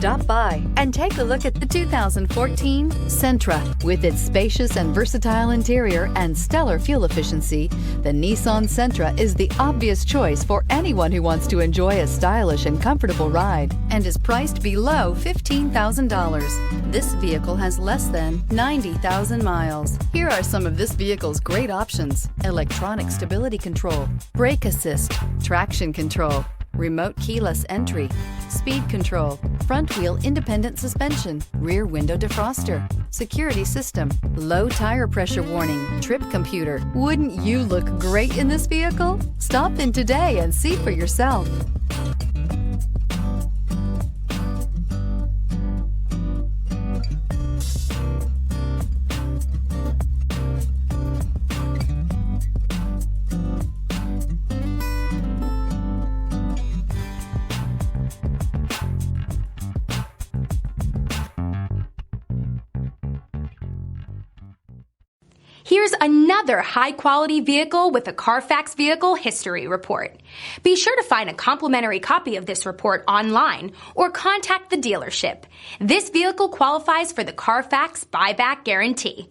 Stop by and take a look at the 2014 Sentra. With its spacious and versatile interior and stellar fuel efficiency, the Nissan Sentra is the obvious choice for anyone who wants to enjoy a stylish and comfortable ride and is priced below $15,000. This vehicle has less than 90,000 miles. Here are some of this vehicle's great options: electronic stability control, brake assist, traction control, remote keyless entry, speed control, front wheel independent suspension, rear window defroster, security system, low tire pressure warning, trip computer. Wouldn't you look great in this vehicle? Stop in today and see for yourself. Here's another high-quality vehicle with a Carfax Vehicle History Report. Be sure to find a complimentary copy of this report online or contact the dealership. This vehicle qualifies for the Carfax Buyback Guarantee.